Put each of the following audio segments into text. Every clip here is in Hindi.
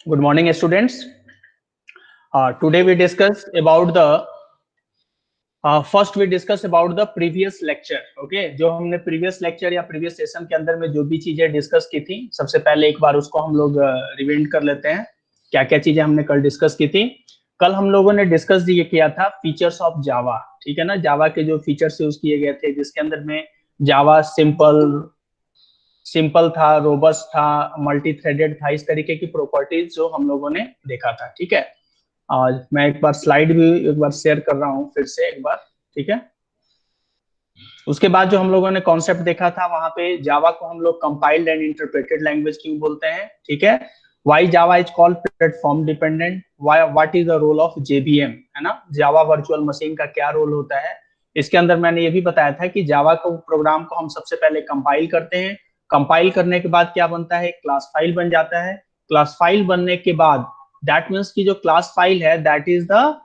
Good morning, students. Today we discussed about the first we discuss about the previous lecture. Okay, जो हमने previous lecture या previous session के अंदर में जो भी चीजें डिस्कस की थी, सबसे पहले एक बार उसको हम लोग रिवाइंड कर लेते हैं। क्या क्या चीजें हमने कल डिस्कस की थी। कल हम लोगों ने डिस्कस ये किया था फीचर्स ऑफ जावा। ठीक है ना, जावा के जो फीचर्स यूज किए गए थे, जिसके अंदर में जावा सिंपल था, रोबस्ट था, मल्टी थ्रेडेड था, इस तरीके की प्रॉपर्टीज जो हम लोगों ने देखा था। ठीक है, आज मैं एक बार स्लाइड भी एक बार शेयर कर रहा हूँ फिर से एक बार। ठीक है, उसके बाद जो हम लोगों ने कॉन्सेप्ट देखा था, वहां पे जावा को हम लोग कंपाइल्ड एंड इंटरप्रेटेड लैंग्वेज क्यों बोलते हैं। ठीक है, why Java is called platform dependent, what is the role of JVM, है ना, जावा वर्चुअल मशीन का क्या रोल होता है। इसके अंदर मैंने ये भी बताया था कि जावा को प्रोग्राम को हम सबसे पहले कंपाइल करते हैं। कंपाइल करने के बाद क्या बनता है, क्लास फाइल बन जाता है। क्लास फाइल बनने के बाद दैट मीन्स की जो क्लास फाइल है that is the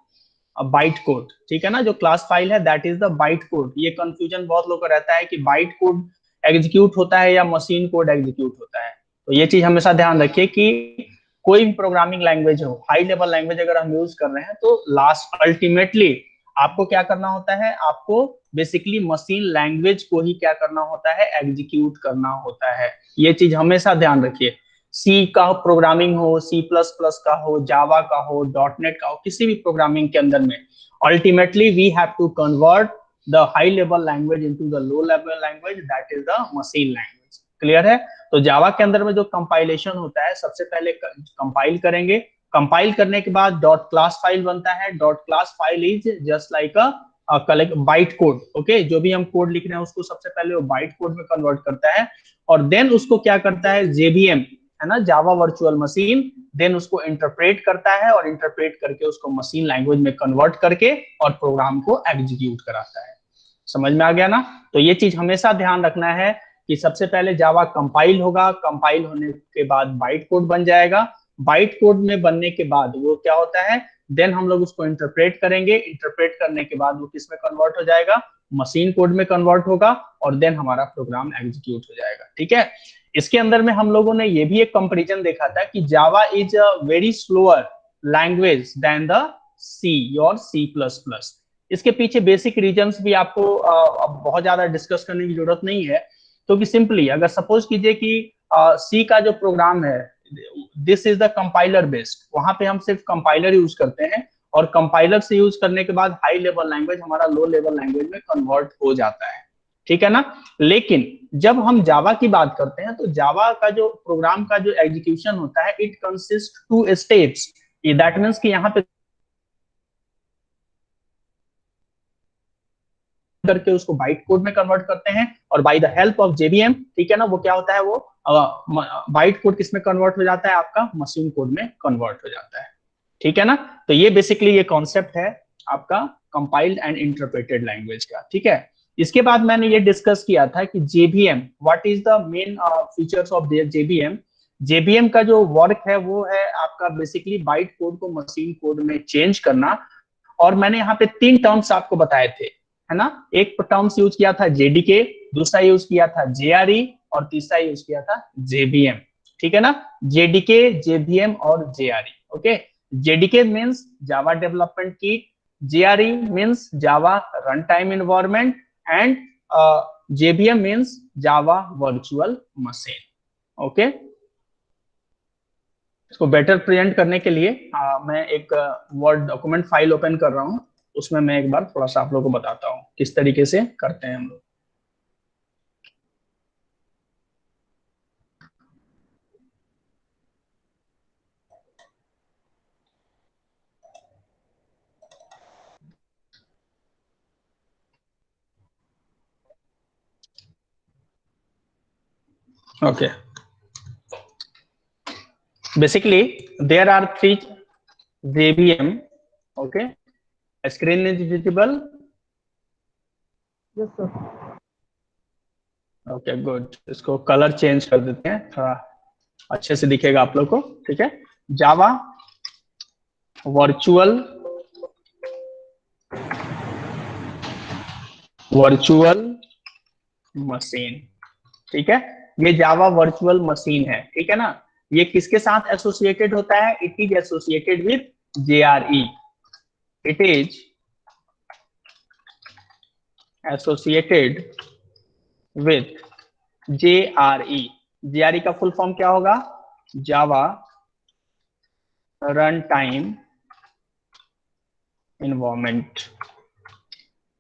byte code. ठीक है ना, जो क्लास फाइल है that is the byte code. ये कंफ्यूजन बहुत लोगों को रहता है कि बाइट कोड एग्जीक्यूट होता है या मशीन कोड एग्जीक्यूट होता है। तो ये चीज हमेशा ध्यान रखिए कि कोई भी प्रोग्रामिंग लैंग्वेज हो, हाई लेवल लैंग्वेज अगर हम यूज कर रहे हैं, तो लास्ट अल्टीमेटली आपको क्या करना होता है, आपको बेसिकली मशीन लैंग्वेज को ही क्या करना होता है, एग्जीक्यूट करना होता है। ये चीज हमेशा ध्यान रखिए। सी का प्रोग्रामिंग हो, सी प्लस प्लस का हो, जावा का हो, डॉटनेट का हो, किसी भी प्रोग्रामिंग के अंदर में ultimately we have to convert the high level language into the low level language, that is the machine language. Clear है। तो जावा के अंदर में जो कंपाइलेशन होता है, सबसे पहले कंपाइल करेंगे। कंपाइल करने के बाद डॉट क्लास फाइल बनता है। Dot class file is just like collect byte code. Okay, जो भी हम कोड लिख रहे हैं उसको सबसे पहले वो बाइट कोड में कन्वर्ट करता है, और देन उसको क्या करता है, जेबीएम, है ना, जावा वर्चुअल मशीन, देन उसको इंटरप्रेट करता है, और इंटरप्रेट करके उसको मशीन लैंग्वेज में कन्वर्ट करके और प्रोग्राम को एग्जीक्यूट कराता है। समझ में आ गया ना। तो ये चीज हमेशा ध्यान रखना है कि सबसे पहले जावा कंपाइल होगा, कंपाइल होने के बाद बाइट कोड बन जाएगा। बाइट कोड में बनने के बाद वो क्या होता है, देन हम लोग उसको इंटरप्रेट करेंगे। इंटरप्रेट करने के बाद वो किस में कन्वर्ट हो जाएगा, मशीन कोड में कन्वर्ट होगा, और देन हमारा प्रोग्राम एग्जीक्यूट हो जाएगा। ठीक है, इसके अंदर में हम लोगों ने ये भी एक कंपैरिजन देखा था कि Java is a very slower language than the C और सी प्लस प्लस। इसके पीछे बेसिक रीजंस भी आपको बहुत ज्यादा डिस्कस करने की जरूरत नहीं है, क्योंकि सिंपली अगर सपोज कीजिए कि सी का जो प्रोग्राम है, this is the compiler based, वहां पे हम सिर्फ कंपाइलर यूज करते हैं, और कंपाइलर से यूज करने के बाद हाई लेवल लैंग्वेज हमारा लो लेवल लैंग्वेज में कन्वर्ट हो जाता है। ठीक है ना। लेकिन जब हम जावा की बात करते हैं, तो जावा का जो प्रोग्राम का जो एग्जीक्यूशन होता है, it consist two steps. That means कि यहाँ पे करके उसको बाइट कोड में कन्वर्ट करते हैं, और by the help of JVM, ठीक है ना, वो क्या होता है, वो बाइट कोड किस में कन्वर्ट हो जाता है, आपका मशीन कोड में कन्वर्ट हो जाता है। ठीक है ना। तो ये बेसिकली ये कॉन्सेप्ट है आपका कंपाइल्ड एंड इंटरप्रेटेड लैंग्वेज का। ठीक है, इसके बाद मैंने ये डिस्कस किया था कि JVM, what is the main features of JVM. JVM का जो वर्क है वो है आपका बेसिकली बाइट कोड को मशीन कोड में चेंज करना। और मैंने यहाँ पे 3 टर्म्स आपको बताए थे, है ना। एक टर्म्स यूज किया था जेडीके, दूसरा यूज किया था जेआरई, और तीसरा यूज किया था जेबीएम। ठीक है ना, जेडीके, जेबीएम और JRE. Okay, JDK means Java development kit, JRE means Java run time environment, and JVM means Java virtual machine. Okay, इसको बेटर प्रेजेंट करने के लिए मैं एक वर्ड डॉक्यूमेंट फाइल ओपन कर रहा हूं, उसमें मैं एक बार थोड़ा सा आप लोगों को बताता हूँ किस तरीके से करते हैं हम लोग। Okay, basically there are 3 JVM. Okay, screen is visible. Yes, sir. Okay, good. इसको कलर चेंज कर देते हैं, थोड़ा अच्छे से दिखेगा आप लोग को। ठीक है, जावा वर्चुअल मशीन। ठीक है, ये जावा वर्चुअल मशीन है। ठीक है ना, ये किसके साथ एसोसिएटेड होता है? It is associated with JRE, it is associated with JRE। JRE का फुल फॉर्म क्या होगा? जावा रन टाइम इन्वायरमेंट,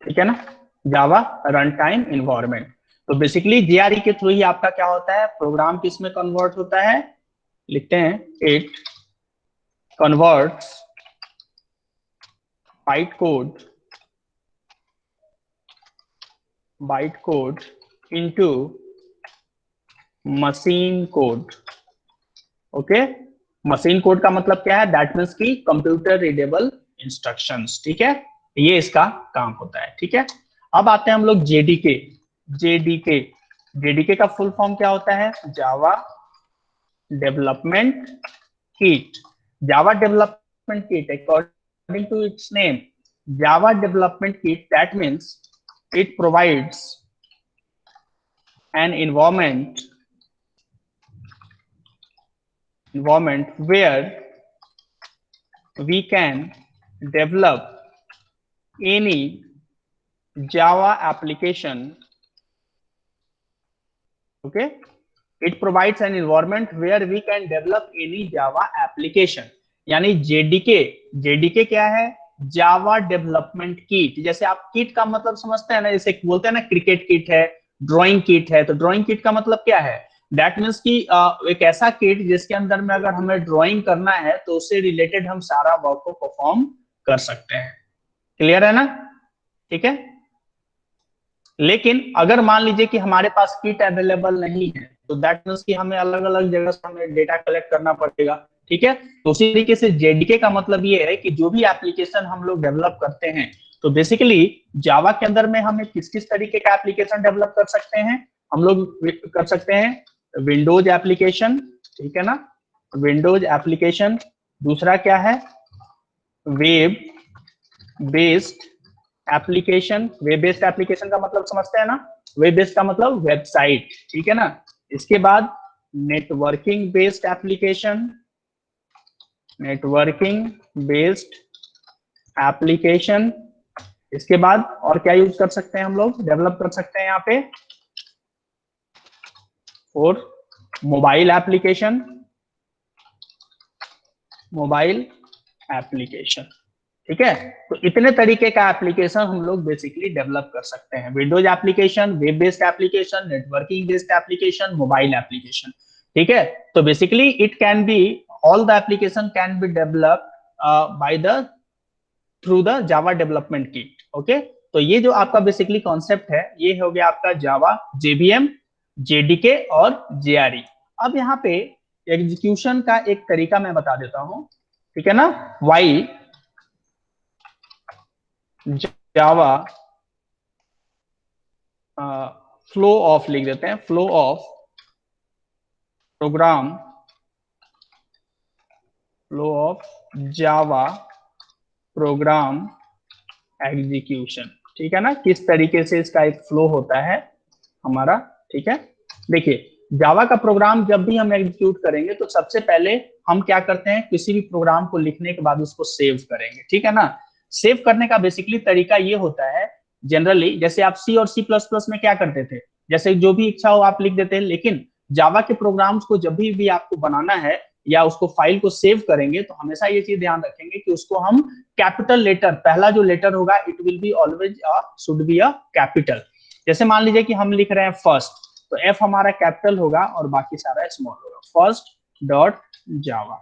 ठीक है ना, जावा रन टाइम इन्वायरमेंट। तो बेसिकली JRE के थ्रू ही आपका क्या होता है, प्रोग्राम किस में कन्वर्ट होता है? लिखते हैं, it converts bite code into machine code. Okay, machine code का मतलब क्या है? दैट मीन्स की कंप्यूटर रीडेबल इंस्ट्रक्शंस, ठीक है, ये इसका काम होता है, ठीक है। अब आते हैं हम लोग JDK। JDK का फुल फॉर्म क्या होता है? Java development kit. Java development kit, according to its name, Java development kit, that means it provides an environment where we can develop any Java application. Okay, it provides an environment where we can develop any Java application। यानी JDK क्या है? Java development kit. जैसे आप किट का मतलब समझते हैं ना, जैसे बोलते हैं ना क्रिकेट किट है, ड्राइंग किट है, तो ड्राइंग किट का मतलब क्या है? दैट मीन्स कि एक ऐसा किट जिसके अंदर में अगर हमें ड्राइंग करना है तो उससे रिलेटेड हम सारा वर्क को परफॉर्म कर सकते हैं। क्लियर है ना? ठीक है। लेकिन अगर मान लीजिए कि हमारे पास किट अवेलेबल नहीं है तो दैट मीन्स कि हमें अलग अलग जगह से हमें डेटा कलेक्ट करना पड़ेगा, ठीक है। तो उसी तरीके से JDK का मतलब ये है कि जो भी एप्लीकेशन हम लोग डेवलप करते हैं, तो बेसिकली जावा के अंदर में हमें किस किस तरीके का एप्लीकेशन डेवलप कर सकते हैं? हम लोग कर सकते हैं विंडोज एप्लीकेशन, ठीक है ना, विंडोज एप्लीकेशन। दूसरा क्या है? Web based application. Web based application का मतलब समझते हैं ना, वेब बेस्ड का मतलब वेबसाइट, ठीक है ना। इसके बाद networking based application, networking based application. इसके बाद और क्या यूज कर सकते हैं हम लोग, डेवलप कर सकते हैं यहाँ पे? और मोबाइल एप्लीकेशन, मोबाइल एप्लीकेशन, ठीक है। तो इतने तरीके का एप्लीकेशन हम लोग बेसिकली डेवलप कर सकते हैं। Windows application, web based application, networking based application, mobile application, ठीक है। तो basically it can be, all the application can be developed by the through the Java development kit. Okay, तो ये जो आपका बेसिकली कॉन्सेप्ट है, ये हो गया आपका जावा, JVM, JDK और JRE। अब यहाँ पे एग्जीक्यूशन का एक तरीका मैं बता देता हूं, ठीक है ना। वाई जावा फ्लो ऑफ लिख देते हैं, flow of program, flow of Java program execution, ठीक है ना। किस तरीके से इसका एक फ्लो होता है हमारा, ठीक है। देखिए, जावा का प्रोग्राम जब भी हम एग्जीक्यूट करेंगे तो सबसे पहले हम क्या करते हैं, किसी भी प्रोग्राम को लिखने के बाद उसको सेव करेंगे, ठीक है ना। सेव करने का बेसिकली तरीका ये होता है, जनरली जैसे आप C और C++ में क्या करते थे, जैसे जो भी इच्छा हो आप लिख देते हैं, लेकिन जावा के प्रोग्राम्स को जब भी आपको बनाना है या उसको फाइल को सेव करेंगे तो हमेशा ये चीज ध्यान रखेंगे कि उसको हम कैपिटल लेटर, पहला जो लेटर होगा it will be always should be a capital. जैसे मान लीजिए कि हम लिख रहे हैं फर्स्ट, तो F हमारा कैपिटल होगा और बाकी सारा स्मॉल होगा, फर्स्ट डॉट जावा,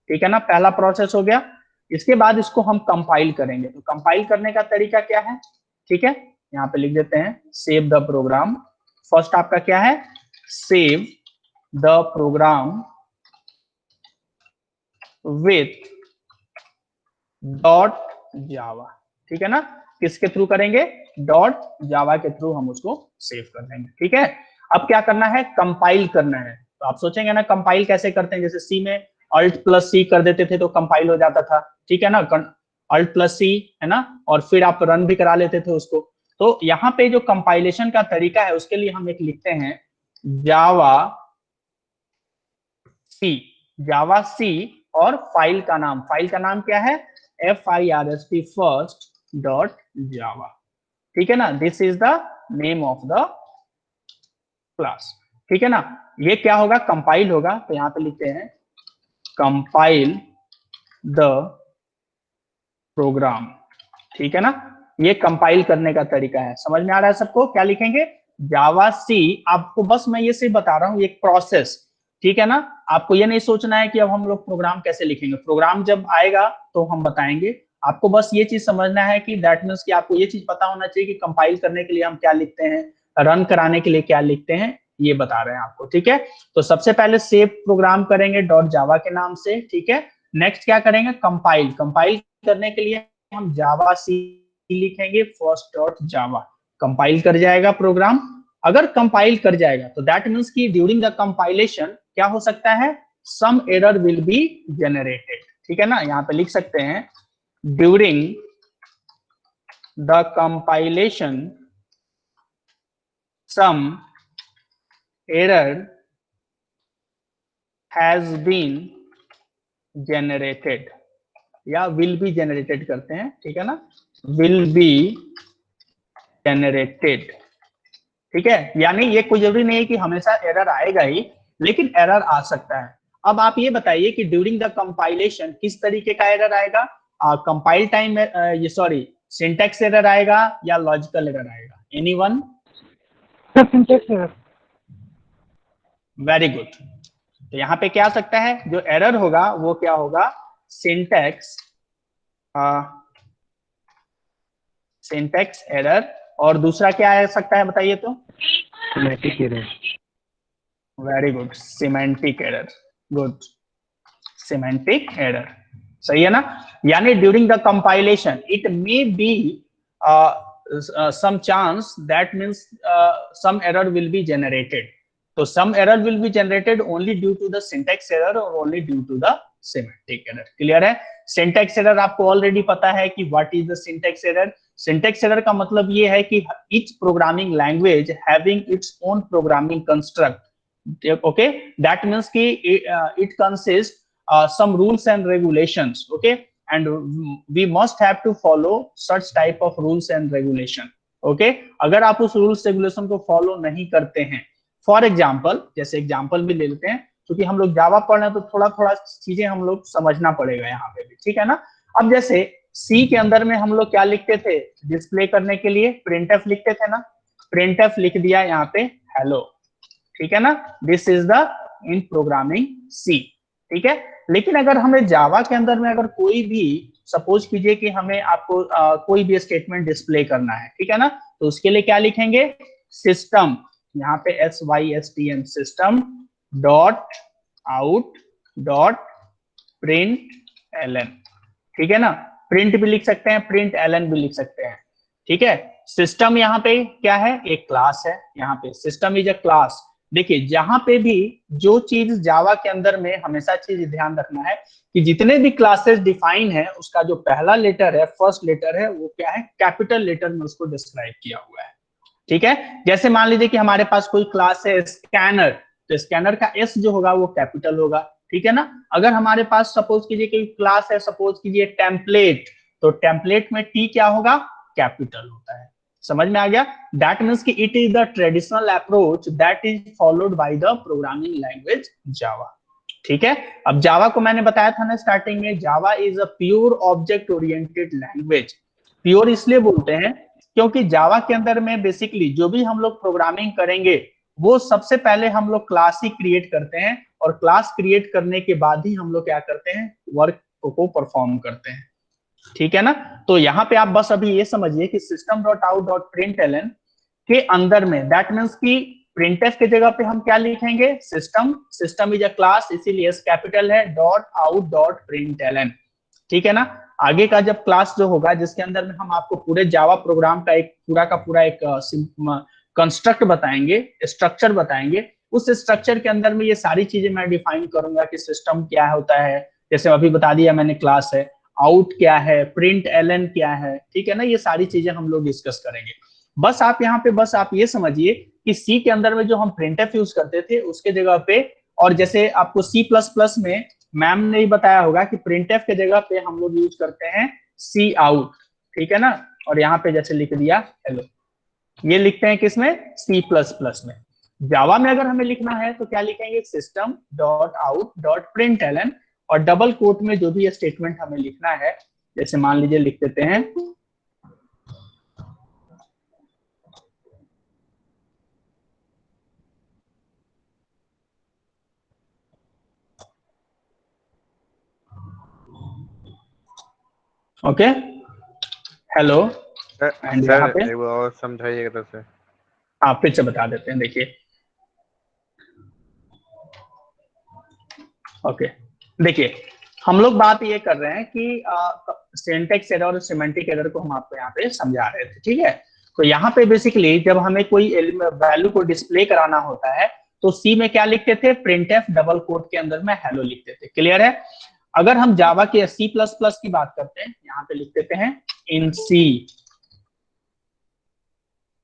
ठीक है ना। पहला प्रोसेस हो गया। इसके बाद इसको हम कंपाइल करेंगे, तो कंपाइल करने का तरीका क्या है, ठीक है, यहाँ पे लिख देते हैं सेव द प्रोग्राम। फर्स्ट आपका क्या है, save the program with dot Java, ठीक है ना। किसके थ्रू करेंगे, डॉट जावा के थ्रू हम उसको सेव कर देंगे, ठीक है। अब क्या करना है, कंपाइल करना है। तो आप सोचेंगे ना कंपाइल कैसे करते हैं, जैसे सी में Alt+C कर देते थे तो कंपाइल हो जाता था, ठीक है ना, Alt+C है ना, और फिर आप रन भी करा लेते थे उसको। तो यहाँ पे जो कंपाइलेशन का तरीका है उसके लिए हम एक लिखते हैं जावा सी, जावा सी और फाइल का नाम क्या है, FIRST फर्स्ट डॉट जावा, ठीक है ना, this is the name of the class, ठीक है ना। ये क्या होगा, कंपाइल होगा, तो यहाँ पे लिखते हैं कंपाइल द प्रोग्राम, ठीक है ना। ये कंपाइल करने का तरीका है, समझ में आ रहा है सबको, क्या लिखेंगे, जावा सी, आपको बस मैं ये सिर्फ बता रहा हूँ एक प्रोसेस, ठीक है ना। आपको ये नहीं सोचना है कि अब हम लोग प्रोग्राम कैसे लिखेंगे, प्रोग्राम जब आएगा तो हम बताएंगे, आपको बस ये चीज समझना है कि दैट मीन्स कि आपको ये चीज पता होना चाहिए कि कंपाइल करने के लिए हम क्या लिखते हैं, रन कराने के लिए क्या लिखते हैं, ये बता रहे हैं आपको, ठीक है। तो सबसे पहले सेव प्रोग्राम करेंगे डॉट जावा के नाम से, ठीक है। नेक्स्ट क्या करेंगे, कंपाइल, कंपाइल करने के लिए हम जावा सी लिखेंगे फर्स्ट डॉट जावा, कंपाइल कर जाएगा प्रोग्राम। अगर कंपाइल कर जाएगा तो दैट मीन्स कि ड्यूरिंग द कंपाइलेशन क्या हो सकता है, some error will be generated, ठीक है ना। यहाँ पे लिख सकते हैं during the compilation some error has been generated, या विल बी जनरेटेड करते हैं, ठीक है ना, विल बी जनरेटेड, ठीक है। यानी ये कोई जरूरी नहीं है कि हमेशा एरर आएगा ही, लेकिन एरर आ सकता है। अब आप ये बताइए कि ड्यूरिंग द कंपाइलेशन किस तरीके का एरर आएगा, कंपाइल टाइम में ये सॉरी सिंटैक्स एरर आएगा या लॉजिकल एरर आएगा, anyone? Syntax error. Very good. तो यहाँ पे क्या आ सकता है, जो एरर होगा वो क्या होगा, सिंटैक्स सिंटैक्स एरर, और दूसरा क्या आ सकता है बताइए तो, semantic error. Very good, semantic error, good, semantic error, सही है ना। यानी during the compilation it may be some chance, that means some error will be generated, so some error will be generated only due to the syntax error or only due to the semantic error, clear है। syntax error आपको ऑलरेडी पता है कि what is the syntax error, syntax error का मतलब ये है कि each programming language having its own programming construct, okay, that means कि it consists some rules and regulations, okay, and we must have to follow such type of rules and regulation, okay। अगर आप उस रूल्स रेगुलेशन को फॉलो नहीं करते हैं, फॉर एग्जांपल, जैसे एग्जांपल भी ले लेते हैं, क्योंकि हम लोग जावा पढ़ रहे हैं तो थोड़ा थोड़ा चीजें हम लोग समझना पड़ेगा यहाँ पे भी, ठीक है ना। अब जैसे सी के अंदर में हम लोग क्या लिखते थे, डिस्प्ले करने के लिए printf लिखते थे ना, printf लिख दिया यहाँ पे हेलो, ठीक है ना, this is the in programming C, ठीक है। लेकिन अगर हमें जावा के अंदर में अगर कोई भी, सपोज कीजिए कि हमें आपको कोई भी स्टेटमेंट डिस्प्ले करना है, ठीक है ना, तो उसके लिए क्या लिखेंगे, सिस्टम, यहाँ पे SYSTM, system dot out dot println, ठीक है ना, प्रिंट भी लिख सकते हैं, प्रिंट एलन भी लिख सकते हैं, ठीक है। सिस्टम यहाँ पे क्या है, एक क्लास है, यहाँ पे सिस्टम इज अ क्लास। देखिए जहां पे भी जो चीज जावा के अंदर में हमेशा चीज ध्यान रखना है कि जितने भी क्लासेस डिफाइन है उसका जो पहला लेटर है, फर्स्ट लेटर है, वो क्या है, कैपिटल लेटर में उसको डिस्क्राइब किया हुआ है, ठीक है। जैसे मान लीजिए कि हमारे पास कोई क्लास है स्कैनर, तो स्कैनर का एस जो होगा वो कैपिटल होगा, ठीक है ना। अगर हमारे पास सपोज कीजिए कोई क्लास है, सपोज कीजिए टेम्पलेट, तो टेम्पलेट में टी क्या होगा, कैपिटल होता है, समझ में आ गया। दैट मीन्स कि it is the traditional approach that is followed by the programming language जावा, ठीक है। अब जावा को मैंने बताया था ना स्टार्टिंग में, जावा is a pure object oriented language. Pure इसलिए बोलते हैं क्योंकि जावा के अंदर में बेसिकली जो भी हम लोग प्रोग्रामिंग करेंगे वो सबसे पहले हम लोग क्लास ही क्रिएट करते हैं, और क्लास क्रिएट करने के बाद ही हम लोग क्या करते हैं, वर्क को परफॉर्म करते हैं, ठीक है ना। तो यहाँ पे आप बस अभी ये समझिए कि system dot out dot println के अंदर में दैट मीन्स की प्रिंटफ के जगह पे हम क्या लिखेंगे, system, system is a class, इसीलिए एस कैपिटल है, dot out dot println, ठीक है ना। आगे का जब क्लास जो होगा जिसके अंदर में हम आपको पूरे जावा प्रोग्राम का एक पूरा का पूरा एक कंस्ट्रक्ट बताएंगे, स्ट्रक्चर बताएंगे, उस स्ट्रक्चर के अंदर में ये सारी चीजें मैं डिफाइन करूंगा कि सिस्टम क्या होता है, जैसे अभी बता दिया मैंने क्लास है, आउट क्या है, प्रिंट एलन क्या है, ठीक है ना, ये सारी चीजें हम लोग डिस्कस करेंगे। बस आप यहाँ पे बस आप ये समझिए कि सी के अंदर में जो हम प्रिंटफ यूज करते थे उसके जगह पे और जैसे आपको C++ में मैम ने ही बताया होगा कि प्रिंटफ के जगह पे हम लोग यूज करते हैं सी आउट, ठीक है ना। और यहाँ पे जैसे लिख दिया हेलो, ये लिखते हैं किसमें, C++ में। जावा में अगर हमें लिखना है तो क्या लिखेंगे, system dot out dot println, और डबल कोट में जो भी स्टेटमेंट हमें लिखना है, जैसे मान लीजिए लिख देते हैं ओके हेलो, एंड यहाँ सर पे एक बार और समझाइएगा तो सर। हाँ फिर से बता देते हैं, देखिए ओके, देखिए हम लोग बात ये कर रहे हैं कि सिंटैक्स एरर और सिमेंटिक एरर को हम आपको यहाँ पे समझा रहे थे, ठीक है। तो यहाँ पे बेसिकली जब हमें कोई वैल्यू को डिस्प्ले कराना होता है तो सी में क्या लिखते थे, प्रिंटफ डबल कोट के अंदर में हेलो लिखते थे, क्लियर है। अगर हम जावा के C++ की बात करते हैं, यहाँ पे लिख देते हैं इन सी,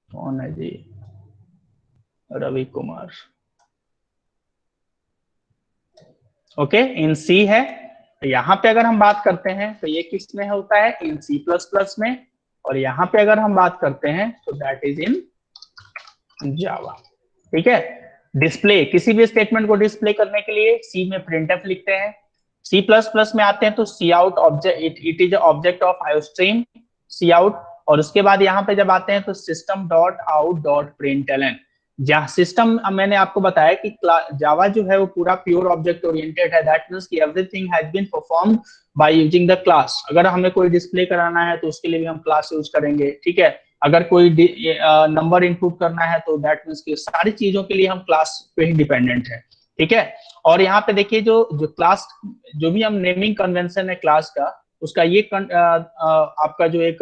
कौन है जी, रवि कुमार, ओके इन सी है। यहाँ पे अगर हम बात करते हैं तो ये किस में होता है, इन C++ में, और यहाँ पे अगर हम बात करते हैं तो दैट इज इन जावा, ठीक है। डिस्प्ले, किसी भी स्टेटमेंट को डिस्प्ले करने के लिए सी में प्रिंटफ लिखते हैं, C++ में आते हैं तो C out object, it is object of iostream C out, और उसके बाद यहाँ पे जब आते हैं तो system dot out dot println. जहाँ सिस्टम मैंने आपको बताया कि जावा जो है वो पूरा प्योर ऑब्जेक्ट ओरिएंटेड है, दैट मींस कि everything has been performed by using the class. अगर हमें कोई डिस्प्ले कराना है तो उसके लिए भी हम क्लास यूज करेंगे, ठीक है। अगर कोई नंबर इनपुट करना है तो दैट मींस कि सारी चीजों के लिए हम क्लास पे ही डिपेंडेंट है, ठीक है। और यहाँ पे देखिए जो जो क्लास, जो भी हम नेमिंग कन्वेंशन है क्लास का, उसका ये आपका जो एक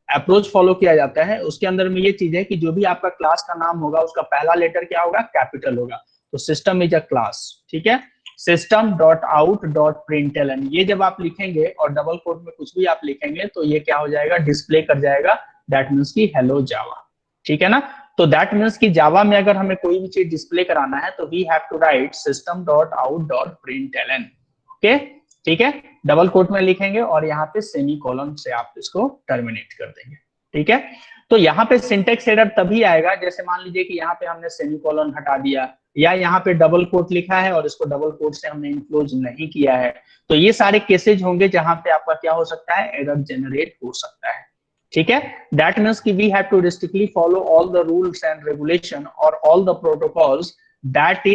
अप्रोच फॉलो किया जाता है, उसके अंदर में ये चीज है कि जो भी आपका क्लास का नाम होगा उसका पहला लेटर क्या होगा, कैपिटल होगा। तो सिस्टम इज अ क्लास, ठीक है। System dot out dot println, ये जब आप लिखेंगे और डबल कोट में कुछ भी आप लिखेंगे तो ये क्या हो जाएगा, डिस्प्ले कर जाएगा, दैट मीन्स की हेलो जावा, ठीक है ना। तो दैट मीन्स कि जावा में अगर हमें कोई भी चीज डिस्प्ले कराना है तो we have to write system dot out dot println, okay, ठीक है। डबल कोट में लिखेंगे और यहाँ पे सेमी कॉलन से आप इसको टर्मिनेट कर देंगे, ठीक है। तो यहाँ पे सिंटेक्स एरर तभी आएगा जैसे मान लीजिए कि यहाँ पे हमने सेमी कॉलन हटा दिया, या यहाँ पे डबल कोट लिखा है और इसको डबल कोट से हमने इनक्लोज नहीं किया है, तो ये सारे केसेज होंगे जहां पे आपका क्या हो सकता है, एरर जनरेट हो सकता है, ठीक है। दैट मीन्स कि we have to strictly follow all the rules and regulation और all the protocols that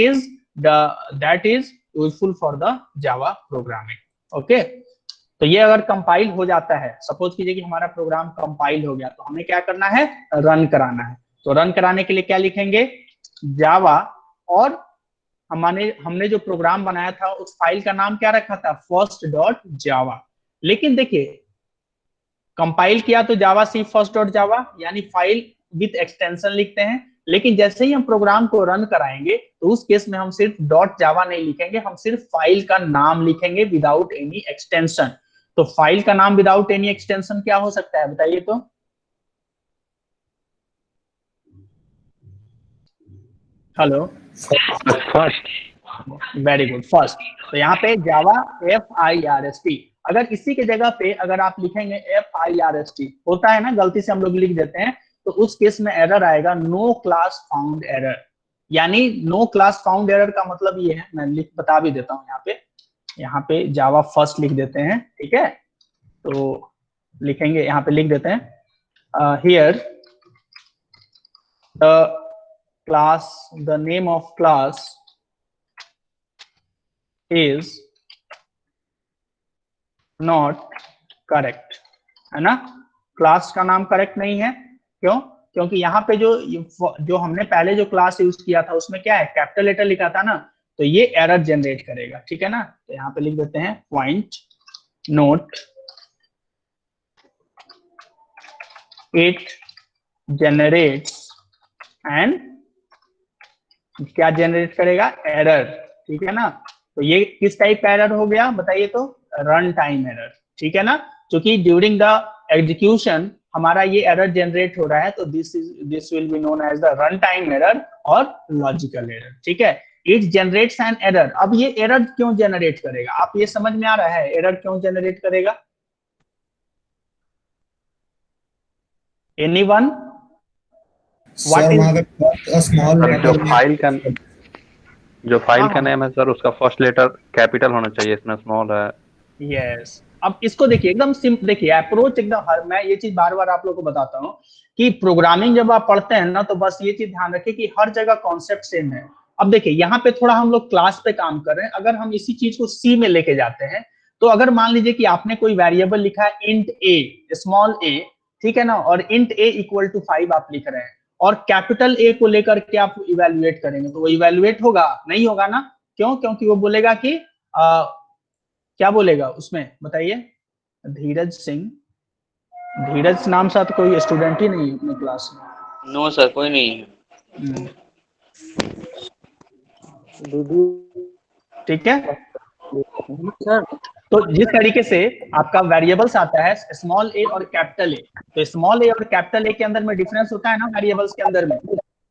is useful for the Java programming, okay. तो ये अगर कंपाइल हो जाता है, सपोज कीजिए कि हमारा प्रोग्राम कंपाइल हो गया, तो हमें क्या करना है, रन कराना है। तो रन कराने के लिए क्या लिखेंगे, जावा, और हमने जो प्रोग्राम बनाया था उस फाइल का नाम क्या रखा था, फर्स्ट डॉट जावा। लेकिन देखिए कंपाइल किया तो जावा सी फर्स्ट डॉट जावा, यानी फाइल विथ एक्सटेंशन लिखते हैं, लेकिन जैसे ही हम प्रोग्राम को रन कराएंगे तो उस केस में हम सिर्फ डॉट जावा नहीं लिखेंगे, हम सिर्फ फाइल का नाम लिखेंगे विदाउट एनी एक्सटेंशन। तो फाइल का नाम विदाउट एनी एक्सटेंशन क्या हो सकता है, बताइए तो। Hello, first, very good, first. तो यहाँ पे जावा FIRST, अगर इसी के जगह पे अगर आप लिखेंगे FIRST, होता है ना गलती से हम लोग लिख देते हैं, तो उस केस में एरर आएगा, नो क्लास फाउंड एरर। यानी नो क्लास फाउंड एरर का मतलब ये है, मैं बता भी देता हूँ यहाँ पे जावा फर्स्ट लिख देते हैं, ठीक है। तो लिखेंगे, यहाँ पे लिख देते हैं here the class, the name of class is not correct, है ना। क्लास का नाम करेक्ट नहीं है, क्यों, क्योंकि यहाँ पे जो हमने पहले जो क्लास यूज किया था उसमें क्या है, कैपिटल लेटर लिखा था ना, तो ये एरर जनरेट करेगा, ठीक है ना। तो यहाँ पे लिख देते हैं point note, it generates and क्या जनरेट करेगा, एरर, ठीक है ना। तो ये किस टाइप का एरर हो गया बताइए तो, रन टाइम एरर, ठीक है ना। क्योंकि ड्यूरिंग द एग्जीक्यूशन हमारा ये एरर जनरेट हो रहा है, तो this will be known as the run time error और लॉजिकल एरर, ठीक है। It generates an error. अब ये एरर क्यों जनरेट करेगा, आप ये समझ में आ रहा है एरर क्यों जनरेट करेगा? एनीवन? What sir is? वहाँ पे स्मॉल सर जो लेटर में फाइल का हाँ, नेम है सर, उसका फर्स्ट लेटर कैपिटल होना चाहिए, इसमें स्मॉल है। यस। अब इसको देखिए, एकदम सिंपल, देखिए अप्रोच एकदम, हर मैं ये चीज बार बार आप लोग को बताता हूँ कि प्रोग्रामिंग जब आप पढ़ते हैं ना, तो बस ये चीज ध्यान रखिए कि हर जगह कॉन्सेप्ट सेम है। अब देखिए यहाँ पे थोड़ा हम लोग क्लास पे काम कर रहे हैं, अगर हम इसी चीज को सी में लेके जाते हैं, तो अगर मान लीजिए कि आपने कोई वेरिएबल लिखा है इंट ए, स्मॉल ए, ठीक है ना, और इंट ए इक्वल टू 5 आप लिख रहे हैं, और कैपिटल ए को लेकर के आप इवेल्युएट करेंगे, तो वो इवेल्युएट होगा नहीं? होगा ना? क्यों? क्योंकि वो बोलेगा कि क्या बोलेगा उसमें, बताइए? धीरज सिंह, धीरज नाम साथ कोई स्टूडेंट ही नहीं है अपने क्लास में। नो सर, कोई नहीं है। ठीक है। सर तो जिस तरीके से आपका वेरिएबल्स आता है स्मॉल ए और कैपिटल ए, तो स्मॉल ए और कैपिटल ए के अंदर में डिफरेंस होता है ना वेरिएबल्स के अंदर में,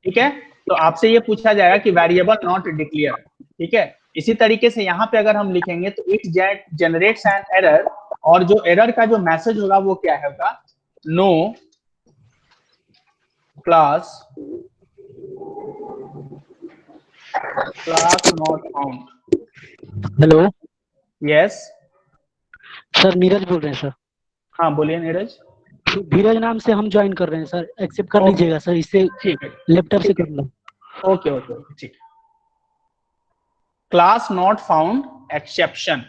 ठीक है? तो आपसे ये पूछा जाएगा कि वेरिएबल नॉट डिक्लेयर, ठीक है? इसी तरीके से यहाँ पे अगर हम लिखेंगे तो इट जनरेट्स एन एरर, और जो एरर का जो मैसेज होगा वो क्या होगा? No class not found. Hello yes, sir, Neeraj बोल रहे हैं सर। हाँ बोलिए नीरज। धीरज नाम से हम ज्वाइन कर रहे हैं सर, एक्सेप्ट कर लीजिएगा सर, इससे ठीक है, लैपटॉप से कर लो। ओके ओके ओके, ठीक। Class not found exception,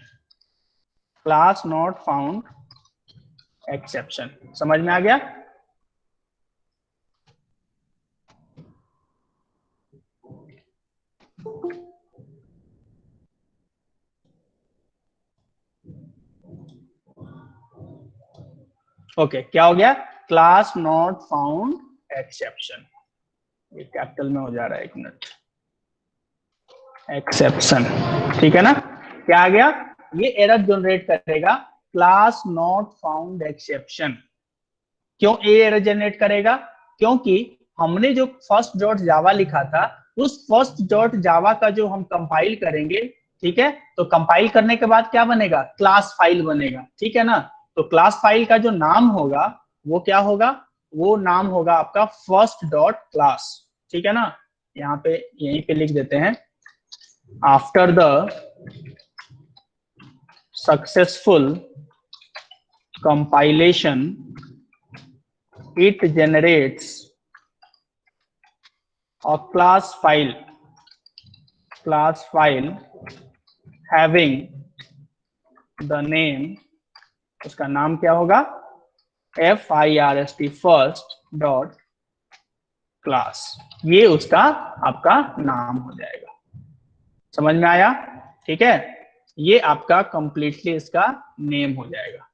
class not found exception, समझ में आ गया? ओके, क्या हो गया? क्लास नॉट फाउंड एक्सेप्शन, ये कैपिटल में हो जा रहा है, एक मिनट, एक्सेप्शन, ठीक है ना? क्या आ गया? ये एरर जनरेट करेगा क्लास नॉट फाउंड एक्सेप्शन। क्यों ये एरर जनरेट करेगा? क्योंकि हमने जो फर्स्ट डॉट जावा लिखा था, उस फर्स्ट डॉट जावा का जो हम कंपाइल करेंगे, ठीक है, तो कंपाइल करने के बाद क्या बनेगा? क्लास फाइल बनेगा, ठीक है ना? तो क्लास फाइल का जो नाम होगा वो क्या होगा? वो नाम होगा आपका फर्स्ट डॉट क्लास, ठीक है ना? यहाँ पे यहीं पे लिख देते हैं, after the successful compilation it generates a class file having the name, उसका नाम क्या होगा? FIRST first dot class, ये उसका आपका नाम हो जाएगा। समझ में आया? ठीक है, ये आपका कंप्लीटली इसका नेम हो जाएगा,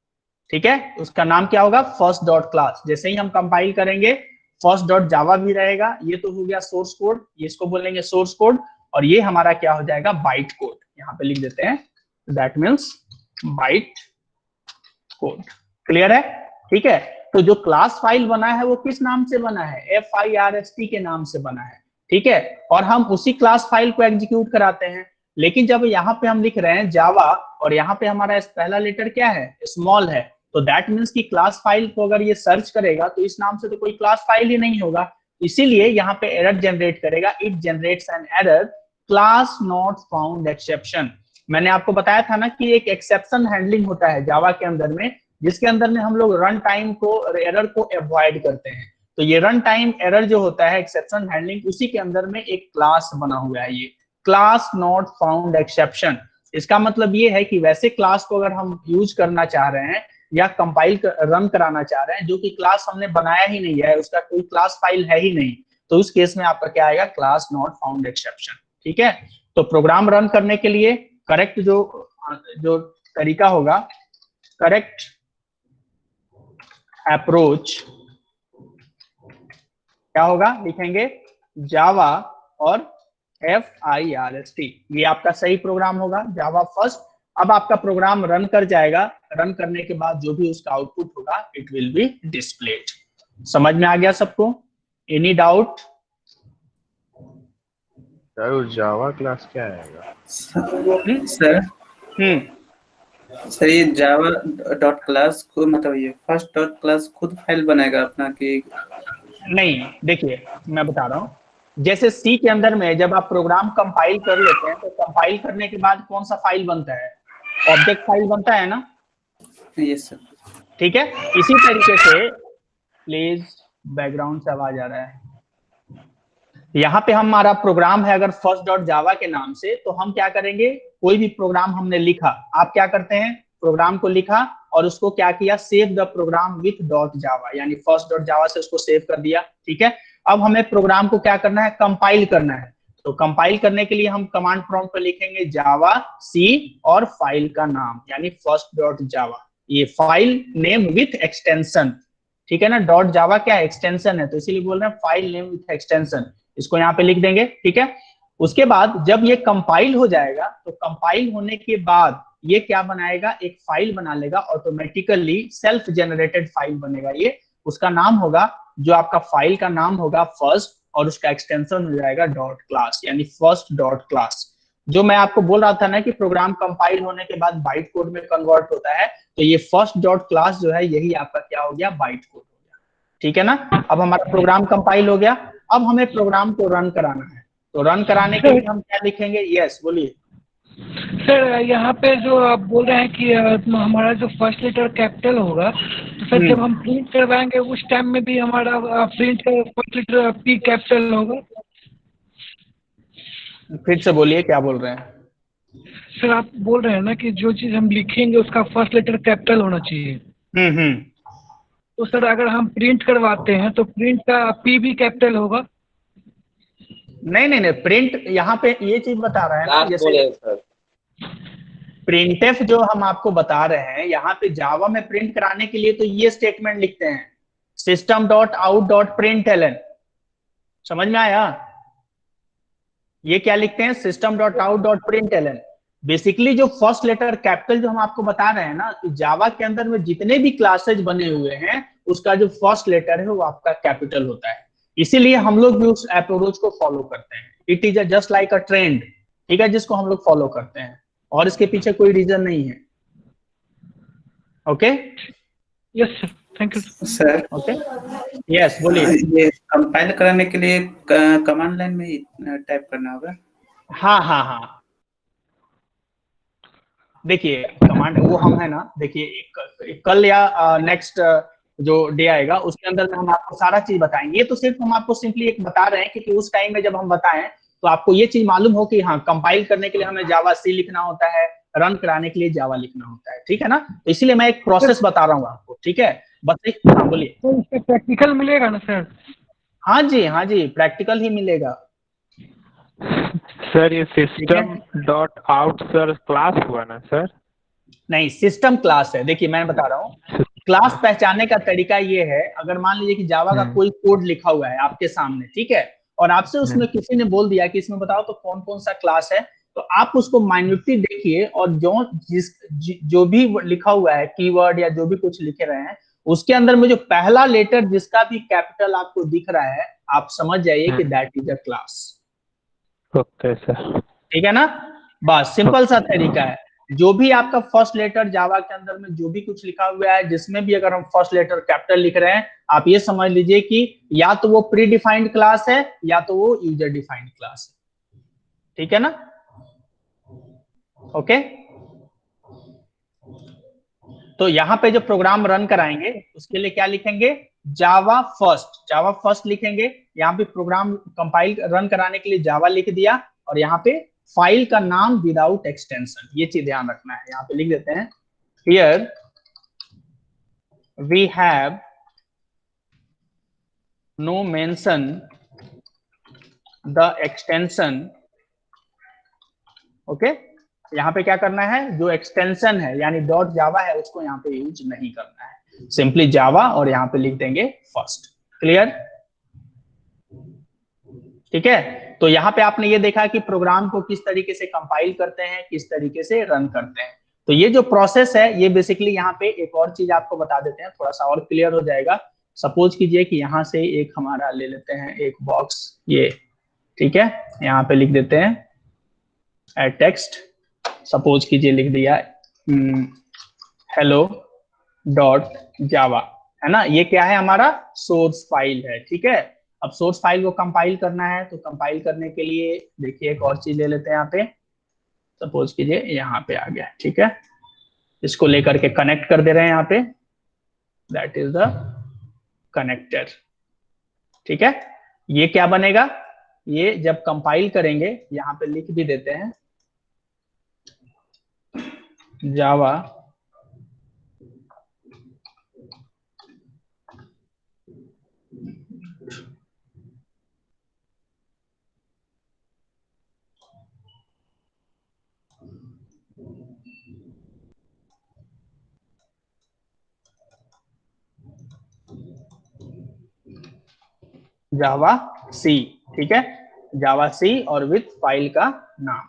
ठीक है? उसका नाम क्या होगा? First dot class. जैसे ही हम कंपाइल करेंगे फर्स्ट डॉट जावा भी रहेगा, ये तो हो गया सोर्स कोड, ये इसको बोलेंगे सोर्स कोड, और ये हमारा क्या हो जाएगा? Byte code. यहाँ पे लिख देते हैं, that means byte code. Clear है? ठीक है। तो जो क्लास फाइल बना है वो किस नाम से बना है? FIRST के नाम से बना है, ठीक है? और हम उसी क्लास फाइल को एग्जीक्यूट कराते हैं। लेकिन जब यहाँ पे हम लिख रहे हैं जावा, और यहाँ पे हमारा पहला लेटर क्या है? स्मॉल है, तो दैट मीन्स कि क्लास फाइल को अगर ये सर्च करेगा तो इस नाम से तो कोई क्लास फाइल ही नहीं होगा, इसीलिए यहाँ पे एरर जनरेट करेगा। It generates an error class not found exception. मैंने आपको बताया था ना कि एक एक्सेप्शन हैंडलिंग होता है जावा के अंदर में, जिसके अंदर में हम लोग रन टाइम को, एरर को अवॉइड करते हैं। तो ये रन टाइम एरर जो होता है, एक्सेप्शन हैंडलिंग, उसी के अंदर में एक क्लास बना हुआ है, ये क्लास नॉट फाउंड एक्सेप्शन। इसका मतलब ये है कि वैसे क्लास को अगर हम यूज करना चाह रहे हैं या कंपाइल रन कराना चाह रहे हैं जो कि क्लास हमने बनाया ही नहीं है, उसका कोई क्लास फाइल है ही नहीं, तो उस केस में आपका क्या आएगा? क्लास नॉट फाउंड एक्सेप्शन, ठीक है? तो प्रोग्राम रन करने के लिए करेक्ट जो तरीका होगा, करेक्ट अप्रोच क्या होगा? लिखेंगे जावा और FIRST, ये आपका सही प्रोग्राम होगा, जावा फर्स्ट। अब आपका प्रोग्राम रन कर जाएगा, रन करने के बाद जो भी उसका आउटपुट होगा इट विल बी डिस्प्लेड। समझ में आ गया सबको? Any doubt? यार वो जावा क्लास क्या आएगा? सर हम्म सर ये जावा डॉट क्लास को मतलब ये फर्स्ट डॉट क्लास खुद फाइल बनाएगा अपना कि नहीं, देखिए मैं बता रहा हूँ, जैसे सी के अंदर में जब आप प्रोग्राम कंपाइल कर लेते हैं तो कंपाइल करने के बाद कौन सा फाइल बनता है? ऑब्जेक्ट फाइल बनता है ना, ये सर? ठीक है। इसी तरीके से, प्लीज बैकग्राउंड से आवाज आ रहा है, यहाँ पे हमारा प्रोग्राम है अगर फर्स्ट डॉट जावा के नाम से, तो हम क्या करेंगे, कोई भी प्रोग्राम हमने लिखा, आप क्या करते हैं, प्रोग्राम को लिखा और उसको क्या किया, save the program with dot Java, यानी फर्स्ट डॉट जावा से उसको सेव कर दिया, ठीक है। अब हमें प्रोग्राम को क्या करना है, कंपाइल करना है। तो कंपाइल करने के लिए हम कमांड प्रॉम्प्ट पे लिखेंगे जावा सी और फाइल का नाम यानी फर्स्ट डॉट जावा, ये फाइल नेम विथ एक्सटेंशन, ठीक है ना। डॉट जावा क्या एक्सटेंशन है, तो इसीलिए बोल रहे हैं फाइल नेम विथ एक्सटेंशन, इसको यहाँ पे लिख देंगे, ठीक है। उसके बाद जब ये कंपाइल हो जाएगा तो कंपाइल होने के बाद ये क्या बनाएगा, एक फाइल बना लेगा ऑटोमेटिकली, सेल्फ जनरेटेड फाइल बनेगा ये, उसका नाम होगा, जो आपका फाइल का नाम होगा फर्स्ट और उसका एक्सटेंशन हो जाएगा डॉट क्लास यानी फर्स्ट डॉट क्लास। जो मैं आपको बोल रहा था ना कि प्रोग्राम कंपाइल होने के बाद बाइट कोड में कन्वर्ट होता है, तो ये फर्स्ट डॉट क्लास जो है यही आपका क्या हो गया, बाइट कोड हो गया, ठीक है ना। अब हमारा प्रोग्राम कंपाइल हो गया, अब हमें प्रोग्राम को रन कराना है, तो रन कराने के लिए हम क्या लिखेंगे, यस बोलिए सर यहाँ पे जो आप बोल रहे हैं कि हमारा जो फर्स्ट लेटर कैपिटल होगा, तो सर जब हम प्रिंट करवाएंगे उस टाइम में भी हमारा प्रिंट का फर्स्ट लेटर पी कैपिटल होगा? फिर से बोलिए क्या बोल रहे हैं। सर आप बोल रहे हैं ना कि जो चीज हम लिखेंगे उसका फर्स्ट लेटर कैपिटल होना चाहिए, तो सर अगर हम प्रिंट करवाते हैं तो प्रिंट का पी भी कैपिटल होगा? नहीं नहीं नहीं, प्रिंट यहाँ पे ये चीज बता रहा है ना, जैसे प्रिंटफ जो हम आपको बता रहे हैं यहाँ पे जावा में प्रिंट कराने के लिए तो ये स्टेटमेंट लिखते हैं, system dot out dot println, समझ में आया? ये क्या लिखते हैं, system dot out dot println. Basically जो फर्स्ट लेटर कैपिटल जो हम आपको बता रहे हैं ना, कि जावा के अंदर में जितने भी क्लासेज बने हुए हैं उसका जो फर्स्ट लेटर है वो आपका कैपिटल होता है, इसीलिए हम लोग भी उस अप्रोच को फॉलो करते हैं। It is just like a trend, ठीक है, जिसको हम लोग फॉलो करते हैं और इसके पीछे कोई रीजन नहीं है। Okay yes sir, thank you sir. Okay yes बोलिए। ये कंपाइल कराने के लिए कमांड लाइन में ही टाइप करना होगा? हाँ हाँ हाँ, देखिए कमांड वो हम है ना, देखिए कल या नेक्स्ट जो डे आएगा उसके अंदर में हम आपको सारा चीज बताएंगे। ये तो सिर्फ हम आपको सिंपली एक बता रहे हैं कि उस टाइम में जब हम बताएं तो आपको ये चीज मालूम हो कि हाँ कंपाइल करने के लिए हमें जावा सी लिखना होता है, रन कराने के लिए जावा लिखना होता है, ठीक है ना। तो इसीलिए मैं एक प्रोसेस बता रहा हूँ आपको, ठीक है। बस एक, हाँ बोलिए। तो इसका प्रैक्टिकल मिलेगा ना सर? हाँ जी प्रैक्टिकल ही मिलेगा सर ये system dot out sir class हुआ ना सर? नहीं, सिस्टम क्लास है। देखिए मैं बता रहा हूँ, क्लास पहचानने का तरीका ये है, अगर मान लीजिए कि जावा का कोई कोड लिखा हुआ है आपके सामने, ठीक है, और आपसे उसमें किसी ने बोल दिया कि इसमें बताओ तो कौन कौन सा क्लास है, तो आप उसको माइन्यूटली देखिए और जो भी लिखा हुआ है कीवर्ड या जो भी कुछ लिखे रहे हैं उसके अंदर में जो पहला लेटर जिसका भी कैपिटल आपको दिख रहा है, आप समझ जाइए कि that is a class. Okay sir, ठीक है ना, बस सिंपल सा तरीका है। जो भी आपका फर्स्ट लेटर जावा के अंदर में जो भी कुछ लिखा हुआ है, जिसमें भी अगर हम फर्स्ट लेटर कैपिटल लिख रहे हैं, आप ये समझ लीजिए कि या तो वो प्री डिफाइंड क्लास है या तो वो यूजर डिफाइंड क्लास है, ठीक है ना। ओके, तो यहाँ पे जो प्रोग्राम रन कराएंगे उसके लिए क्या लिखेंगे, जावा फर्स्ट लिखेंगे। यहाँ पे प्रोग्राम कंपाइल रन कराने के लिए जावा लिख दिया और यहाँ पे फाइल का नाम विदाउट एक्सटेंशन, ये चीज ध्यान रखना है। यहाँ पे लिख देते हैं here we have no mention the extension. Okay, यहाँ पे क्या करना है, जो एक्सटेंशन है यानी डॉट जावा है उसको यहाँ पे यूज नहीं करना है, सिंपली जावा और यहाँ पे लिख देंगे फर्स्ट। क्लियर, ठीक है। तो यहाँ पे आपने ये देखा कि प्रोग्राम को किस तरीके से कंपाइल करते हैं, किस तरीके से रन करते हैं। तो ये जो प्रोसेस है ये बेसिकली यहाँ पे एक और चीज आपको बता देते हैं, थोड़ा सा और क्लियर हो जाएगा। सपोज कीजिए कि यहाँ से एक हमारा ले लेते हैं एक बॉक्स, ये ठीक है, यहाँ पे लिख देते हैं एड टेक्स्ट, सपोज कीजिए लिख दिया हेलो डॉट जावा, है ना, ये क्या है हमारा सोर्स फाइल है। ठीक है, अब सोर्स फाइल को कंपाइल करना है, तो कंपाइल करने के लिए देखिए एक और चीज ले लेते हैं, यहाँ पे सपोज कीजिए यहाँ पे आ गया। ठीक है, इसको लेकर के कनेक्ट कर दे रहे हैं यहाँ पे, दैट इज द कनेक्टर। ठीक है, ये क्या बनेगा, ये जब कंपाइल करेंगे यहाँ पे लिख भी देते हैं जावा जावा सी। ठीक है, जावा सी और विथ फाइल का नाम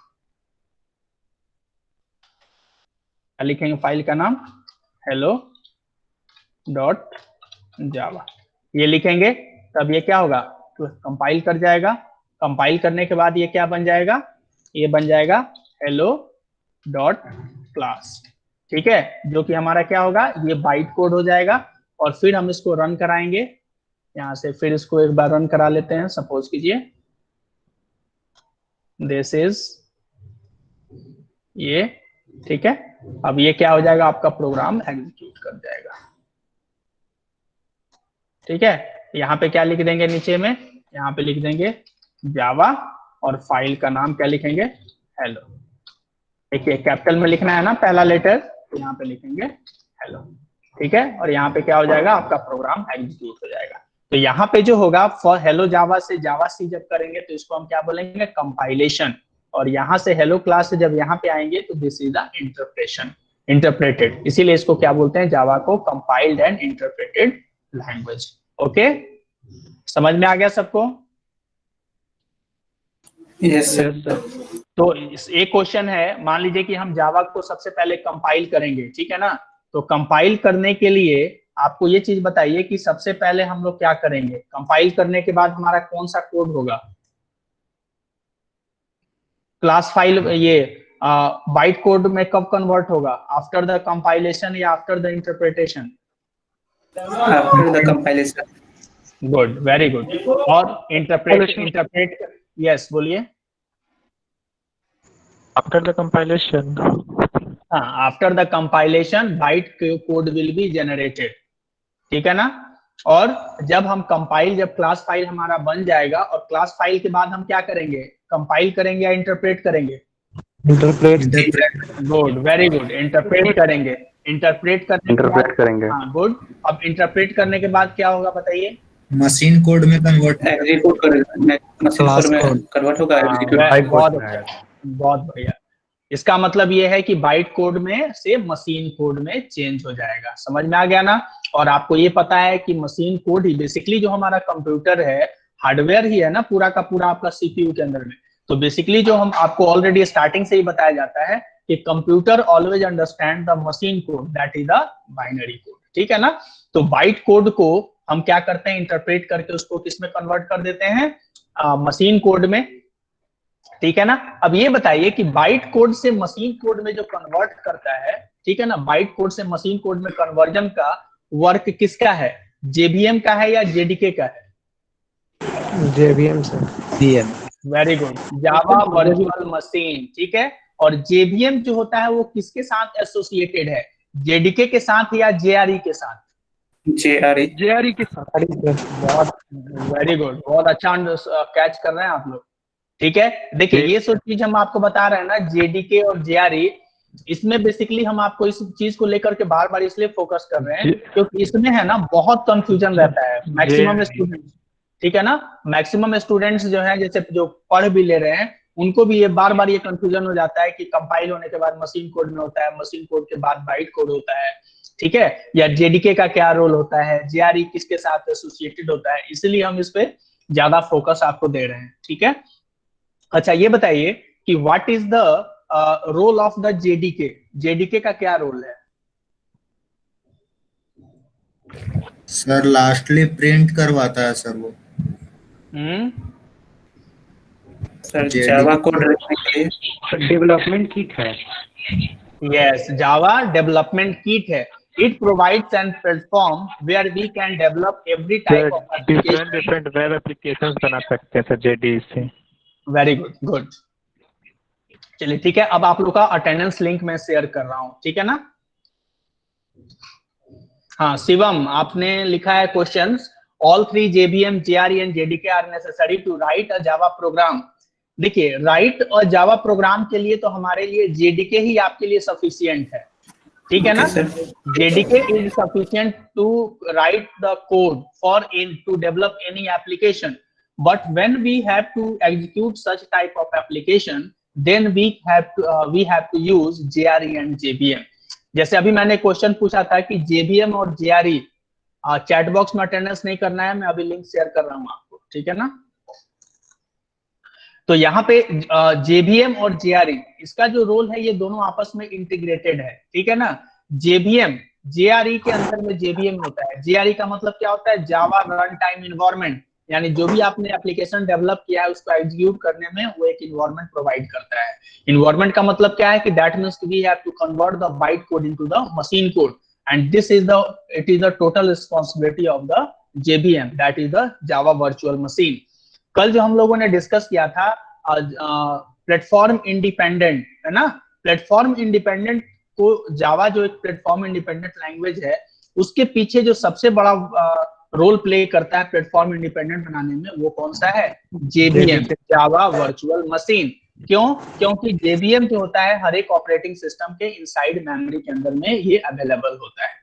क्या लिखेंगे, फाइल का नाम हेलो डॉट जावा, ये लिखेंगे, तब ये क्या होगा, तो कंपाइल कर जाएगा। कंपाइल करने के बाद ये क्या बन जाएगा, ये बन जाएगा हेलो डॉट क्लास। ठीक है, जो कि हमारा क्या होगा, ये बाइट कोड हो जाएगा, और फिर हम इसको रन कराएंगे यहाँ से, फिर इसको एक बार रन करा लेते हैं, सपोज कीजिए दिस इज ये। ठीक है, अब ये क्या हो जाएगा, आपका प्रोग्राम एग्जीक्यूट कर जाएगा। ठीक है, यहाँ पे क्या लिख देंगे नीचे में, यहाँ पे लिख देंगे जावा और फाइल का नाम क्या लिखेंगे, हेलो। देखिए कैपिटल में लिखना है ना पहला लेटर, तो यहाँ पे लिखेंगे हेलो। ठीक है, और यहाँ पे क्या हो जाएगा, आपका प्रोग्राम एग्जीक्यूट हो जाएगा। तो यहाँ पे जो होगा फॉर हेलो जावा से जावा सी जब करेंगे तो इसको हम क्या बोलेंगे, कंपाइलेशन, और यहाँ से हेलो क्लास से जब यहाँ पे आएंगे तो this is the interpretation, interpreted, इसीलिए इसको क्या बोलते हैं, जावा को compiled and interpreted language. Okay, समझ में आ गया सबको? Yes sir. तो एक क्वेश्चन है, मान लीजिए कि हम जावा को सबसे पहले कंपाइल करेंगे, ठीक है ना, तो कंपाइल करने के लिए आपको ये चीज बताइए कि सबसे पहले हम लोग क्या करेंगे, कंपाइल करने के बाद हमारा कौन सा कोड होगा, क्लास फाइल ये बाइट कोड में कब कन्वर्ट होगा, आफ्टर द कंपाइलेशन या after the interpretation? After the compilation. Good, very good. और इंटरप्रेट यस बोलिए। After the compilation. हाँ, after the compilation byte code will be generated. ठीक है ना, और जब हम कंपाइल, जब क्लास फाइल हमारा बन जाएगा, और क्लास फाइल के बाद हम क्या करेंगे, कंपाइल करेंगे या इंटरप्रेट करेंगे? गुड, वेरी गुड, इंटरप्रेट करेंगे। इंटरप्रेट करेंगे। हाँ गुड। अब इंटरप्रेट करने के बाद क्या होगा बताइए? मशीन कोड में कन्वर्ट, एग्जीक्यूट करेगा, मशीन कोड में कन्वर्ट होगा, एग्जीक्यूट। बहुत बढ़िया। इसका मतलब ये है कि बाइट कोड में से मशीन कोड में चेंज हो जाएगा। समझ में आ गया ना? और आपको ये पता है कि मशीन कोड ही बेसिकली जो हमारा कंप्यूटर है, हार्डवेयर ही है ना पूरा का पूरा आपका सीपीयू के अंदर में। तो बेसिकली जो हम आपको ऑलरेडी स्टार्टिंग से ही बताया जाता है कि computer always understand the machine code, that is the binary code. ठीक है ना? तो बाइट कोड को हम क्या करते हैं, इंटरप्रेट करके उसको किसमें कन्वर्ट कर देते हैं, मशीन कोड में। ठीक है ना? अब ये बताइए कि बाइट कोड से मशीन कोड में जो कन्वर्ट करता है, ठीक है ना, बाइट कोड से मशीन कोड में कन्वर्जन का वर्क किसका है, जेवीएम का है या जेडीके का है? JVM sir. वेरी गुड, जावा वर्चुअल मशीन। ठीक है, और जेवीएम जो होता है वो किसके साथ एसोसिएटेड है, जेडीके के साथ या जेआरई के साथ? JRE के साथ। बहुत वेरी गुड, बहुत अच्छा कैच कर रहे हैं आप लोग। ठीक है, देखिए ये सब चीज हम आपको बता रहे हैं ना, जेडीके और जेआरई, इसमें बेसिकली हम आपको इस चीज को लेकर के बार बार इसलिए फोकस कर रहे हैं क्योंकि इसमें है ना बहुत कंफ्यूजन रहता है मैक्सिमम स्टूडेंट्स। ठीक है ना, मैक्सिमम स्टूडेंट्स जो है, जैसे जो पढ़ भी ले रहे हैं, उनको भी ये बार बार ये कंफ्यूजन हो जाता है कि कंपाइल होने के बाद मशीन कोड में होता है, मशीन कोड के बाद बाइट कोड होता है, ठीक है, या जेडीके का क्या रोल होता है, जेआरई किसके साथ एसोसिएटेड होता है, इसलिए हम इस पे ज्यादा फोकस आपको दे रहे हैं। ठीक है, अच्छा ये बताइए कि what is the role of the JDK, JDK का क्या रोल है? सर लास्टली प्रिंट करवाता है सर वो। सर जावा कोड रखने के लिए डेवलपमेंट किट है। Yes, Java development kit है. It provides an platform where we can develop every type of application. Different web applications बना सकते हैं सर जेडी से। Very good, good. चलिए ठीक है, अब आप लोग का अटेंडेंस लिंक मैं शेयर कर रहा हूँ, ठीक है ना? हाँ शिवम, आपने लिखा है questions, all 3 JVM, JRE and JDK are necessary to write a Java program. देखिए राइट और जावा प्रोग्राम के लिए तो हमारे लिए जेडीके ही आपके लिए सफिशिएंट है, ठीक है ना? JDK is sufficient to write the code for in to develop any application, but when we have to execute such type of application then we have to use JRE and JVM. जैसे अभी मैंने क्वेश्चन पूछा था कि जेवीएम और जेआरई, चैट बॉक्स में अटेंडेंस नहीं करना है, मैं अभी लिंक शेयर कर रहा हूं आपको, ठीक है ना? तो यहाँ पे जेवीएम और जेआरई, इसका जो रोल है ये दोनों आपस में इंटीग्रेटेड है, ठीक है ना? जेवीएम जेआरई के अंदर में जेवीएम होता है. जेआरई का मतलब क्या होता है? जावा रन टाइम इन्वायरमेंट, यानी जो भी आपने एप्लीकेशन डेवलप किया है उसको एग्जीक्यूट करने में वो एक इन्वायरमेंट प्रोवाइड करता है. इन्वायरमेंट का मतलब क्या है कि that means we have to convert the byte code into the machine code, and this is the total responsibility of the JVM, that is the Java virtual machine. कल जो हम लोगों ने डिस्कस किया था प्लेटफॉर्म इंडिपेंडेंट, है ना? प्लेटफॉर्म इंडिपेंडेंट को जावा जो एक प्लेटफॉर्म इंडिपेंडेंट लैंग्वेज है उसके पीछे जो सबसे बड़ा रोल प्ले करता है प्लेटफॉर्म इंडिपेंडेंट बनाने में, वो कौन सा है? जेवीएम, जावा वर्चुअल मशीन. क्यों? क्योंकि जेवीएम जो होता है हर एक ऑपरेटिंग सिस्टम के इनसाइड मेमोरी के अंदर में ये अवेलेबल होता है,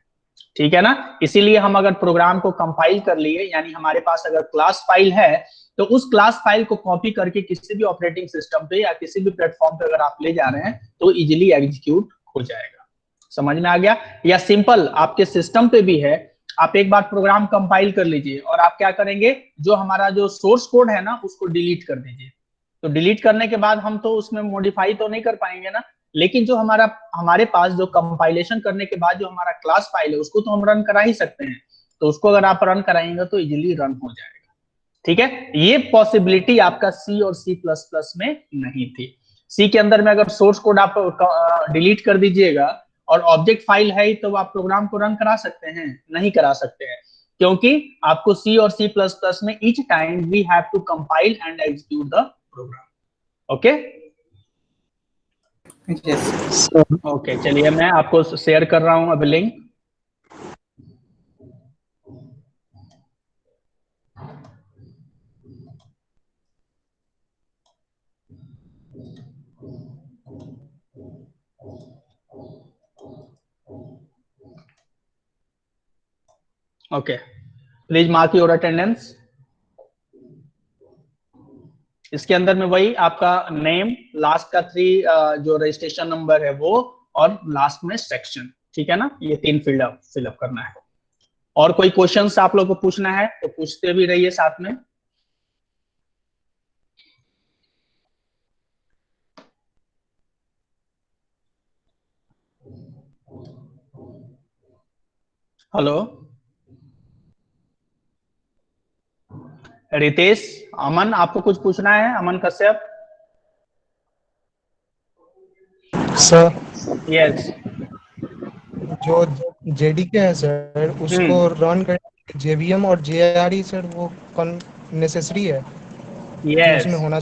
ठीक है ना? इसीलिए हम अगर प्रोग्राम को कंपाइल कर लिए, यानी हमारे पास अगर क्लास फाइल है तो उस क्लास फाइल को कॉपी करके किसी भी ऑपरेटिंग सिस्टम पे या किसी भी प्लेटफॉर्म पे अगर आप ले जा रहे हैं तो इजीली एग्जीक्यूट हो जाएगा. समझ में आ गया? या सिंपल आपके सिस्टम पे भी है, आप एक बार प्रोग्राम कंपाइल कर लीजिए और आप क्या करेंगे, जो हमारा जो सोर्स कोड है ना उसको डिलीट कर दीजिए. तो डिलीट करने के बाद हम तो उसमें मॉडिफाई तो नहीं कर पाएंगे ना, लेकिन जो हमारे पास जो कंपाइलेशन करने के बाद जो हमारा क्लास फाइल है उसको तो हम रन करा ही सकते हैं. तो उसको अगर आप रन कराएंगे तो इजीली रन हो जाएगा, ठीक है? ये पॉसिबिलिटी आपका सी और सी प्लस प्लस में नहीं थी. सी के अंदर में अगर सोर्स कोड आप डिलीट कर दीजिएगा और ऑब्जेक्ट फाइल है तो आप प्रोग्राम को रन करा सकते हैं? नहीं करा सकते हैं, क्योंकि आपको सी और सी प्लस प्लस में each time we have to compile and execute the program. Okay okay, चलिए मैं आपको शेयर कर रहा हूं अभी link. Okay, please mark your attendance. इसके अंदर में वही आपका नेम, लास्ट का 3 जो रजिस्ट्रेशन नंबर है वो, और लास्ट में सेक्शन, ठीक है ना? ये 3 फिलअप करना है. और कोई क्वेश्चंस आप लोग को पूछना है तो पूछते भी रहिए साथ में. हेलो रितेश, अमन, आपको कुछ पूछना है? अमन कश्यप. सर यस, जो जेडीके है सर उसको रन करने जेवीएम और जेआरई सर वो नेसेसरी है? यस, उसमें होना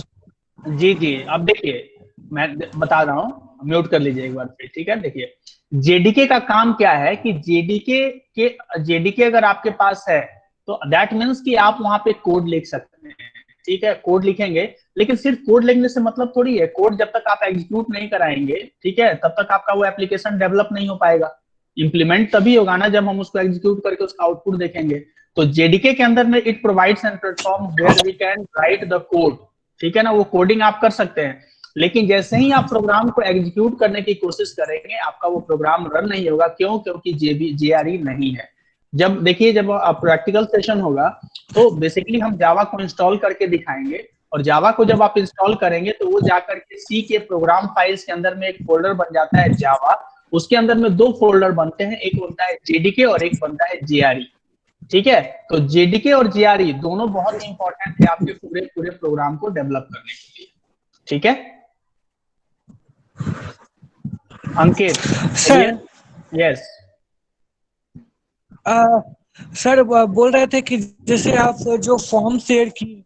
जी जी. अब देखिए मैं बता रहा हूँ, म्यूट कर लीजिए एक बार फिर, ठीक है? देखिए जेडीके का काम क्या है कि जेडीके अगर आपके पास है तो दैट मीन्स कि आप वहां पे कोड लिख सकते हैं, ठीक है? कोड लिखेंगे, लेकिन सिर्फ कोड लिखने से मतलब थोड़ी है. कोड जब तक आप एग्जीक्यूट नहीं कराएंगे, ठीक है, तब तक आपका वो एप्लीकेशन डेवलप नहीं हो पाएगा. इंप्लीमेंट तभी होगा ना जब हम उसको एग्जीक्यूट करके उसका आउटपुट देखेंगे. तो जेडीके के अंदर में it provides an platform where we can write the code, ठीक है ना? वो कोडिंग आप कर सकते हैं, लेकिन जैसे ही आप प्रोग्राम को एग्जीक्यूट करने की कोशिश करेंगे आपका वो प्रोग्राम रन नहीं होगा. क्यों? क्योंकि जेआरई नहीं है. जब देखिए जब प्रैक्टिकल सेशन होगा तो बेसिकली हम जावा को इंस्टॉल करके दिखाएंगे, और जावा को जब आप इंस्टॉल करेंगे तो वो जाकर के सी के प्रोग्राम फाइल्स के अंदर में एक फोल्डर बन जाता है जावा. उसके अंदर में 2 फोल्डर बनते हैं, एक बनता है जेडीके और एक बनता है जेआरई, ठीक है? तो जेडीके और जेआरई दोनों बहुत इंपॉर्टेंट है आपके पूरे प्रोग्राम को डेवलप करने के लिए. ठीक है अंकित? सर यस सर बोल रहे थे कि जैसे आप जो फॉर्म शेयर किए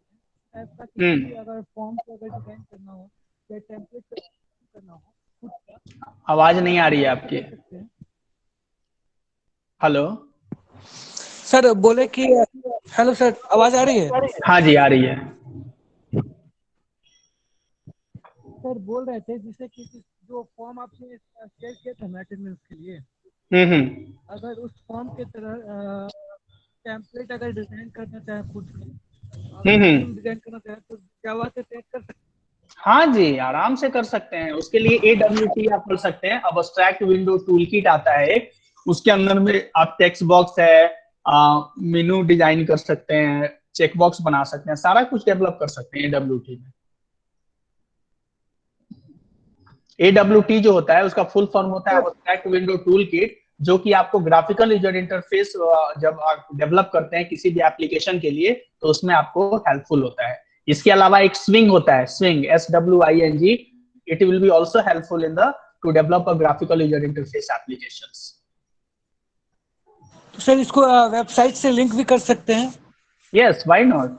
ऐसा किसी भी अगर फॉर्म को अगर डिजाइन करना हो या टेम्पलेट करना हो खुद का, आवाज नहीं आ रही है आपकी। कर सकते हैं। हेलो सर बोले कि हेलो सर, आवाज आ रही है? हाँ जी आ रही है। सर बोल रहे थे जैसे कि जो फॉर्म आपने शेयर किया था ना अटेंडेंस के लिए, अगर उस फॉर्म के तरह टेम्पलेट अगर डिजाइन करना चाहे खुद का, अगर डिजाइन करना चाहे तो जावा से तैयार कर सकते हैं। हाँ जी आराम से कर सकते हैं। उसके लिए AWT आप कर सकते हैं। अब्स्ट्रैक्ट विंडो टूल किट आता है एक, उसके अंदर में आप टेक्स्ट बॉक्स है, मेनू डिजाइन कर सकते हैं, चेक बॉक्स बना सकते हैं, सारा कुछ डेवलप कर सकते हैं AWT में। AWT जो होता है उसका फुल फॉर्म होता है अब्स्ट्रैक्ट विंडो टूल किट, जो कि आपको ग्राफिकल यूजर इंटरफेस जब आप डेवलप करते हैं किसी भी एप्लीकेशन के लिए तो उसमें आपको हेल्पफुल होता है। इसके अलावा एक स्विंग होता है, swing SWING, it will be also helpful in the two develop a graphical user interface applications. तो सर इसको वेबसाइट से लिंक भी कर सकते हैं? Yes why not.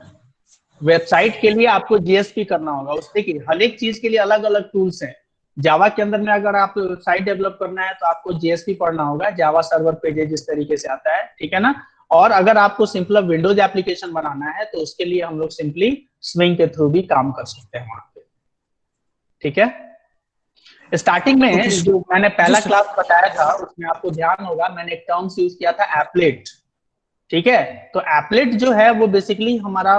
वेबसाइट के लिए आपको JSP करना होगा। उस देखिए हर एक चीज के लिए अलग अलग टूल्स हैं। जावा के अंदर में अगर आप साइट डेवलप करना है तो आपको JSP पढ़ना होगा, जावा सर्वर पेजेस जिस तरीके से आता है, ठीक है ना। और अगर आपको सिंपल विंडोज एप्लीकेशन बनाना है तो उसके लिए हम लोग सिंपली स्विंग के थ्रू भी काम कर सकते हैं वहां पे, ठीक है। स्टार्टिंग में जो मैंने पहला क्लास बताया था उसमें आपको ध्यान होगा मैंने एक टर्म्स यूज किया था एप्लेट, ठीक है। तो एप्लेट जो है वो बेसिकली हमारा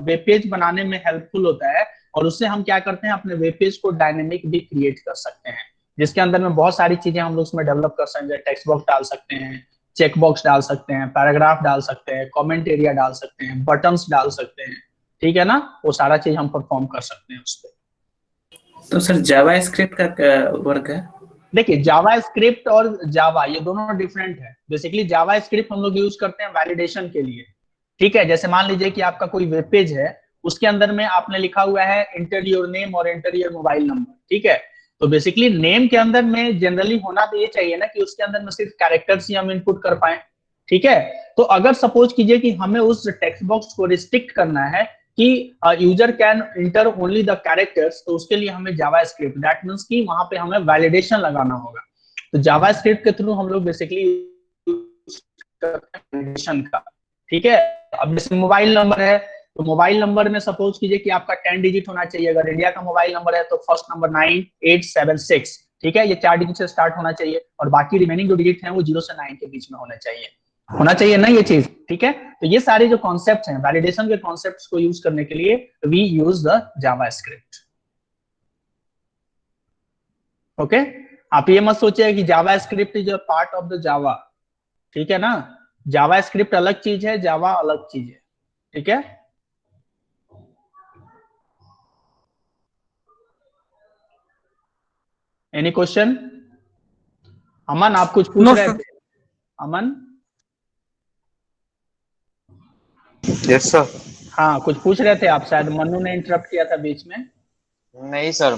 वेब पेज बनाने में हेल्पफुल होता है और उससे हम क्या करते हैं अपने वेब पेज को डायनेमिक भी क्रिएट कर सकते हैं, जिसके अंदर में बहुत सारी चीजें हम लोग उसमें डेवलप कर सकते हैं। टेक्स्ट बॉक्स डाल सकते हैं, चेक बॉक्स डाल सकते हैं, पैराग्राफ डाल सकते हैं, कमेंट एरिया डाल सकते हैं, बटन्स डाल सकते हैं, ठीक है ना। वो सारा चीज हम परफॉर्म कर सकते हैं उस पर। तो सर जावा स्क्रिप्ट का क्या वर्क है? देखिए जावा स्क्रिप्ट और जावा ये दोनों डिफरेंट है। बेसिकली जावा स्क्रिप्ट हम लोग यूज करते हैं वैलिडेशन के लिए, ठीक है। जैसे मान लीजिए कि आपका कोई वेब पेज है, उसके अंदर में आपने लिखा हुआ है एंटर योर नेम और एंटर योर मोबाइल नंबर, ठीक है। तो बेसिकली नेम के अंदर में जनरली होना तो ये चाहिए ना कि उसके अंदर में सिर्फ कैरेक्टर्स ही हम इनपुट कर पाए, ठीक है। तो अगर सपोज कीजिए कि हमें उस टेक्स्ट बॉक्स को रिस्ट्रिक्ट करना है कि user can inter only the characters, तो उसके लिए हमें जावा स्क्रिप्ट, दैट मींस कि वहां पे हमें वैलिडेशन लगाना होगा। तो जावा स्क्रिप्ट के थ्रू हम लोग बेसिकली वैलिडेशन का, ठीक है। अब जैसे मोबाइल नंबर है तो मोबाइल नंबर में सपोज कीजिए कि आपका 10 डिजिट होना चाहिए। अगर इंडिया का मोबाइल नंबर है तो फर्स्ट नंबर 9876, ठीक है। ये 4 डिजिट से स्टार्ट होना चाहिए और बाकी रिमेनिंग जो डिजिट हैं वो 0 से 9 के बीच में होना चाहिए ना ये चीज, ठीक है। तो ये सारे जो कॉन्सेप्ट हैं वैलिडेशन के कॉन्सेप्ट्स को यूज करने के लिए we use the JavaScript, okay. आप ये मत सोचिए कि JavaScript is a part of the Java, ठीक है ना। जावा स्क्रिप्ट अलग चीज है, जावा अलग चीज है, ठीक है। Any question? अमन आप कुछ पूछ रहे थे? अमन यस सर। हाँ कुछ पूछ रहे थे आप, शायद मनु ने इंटरप्ट किया था बीच में। नहीं सर,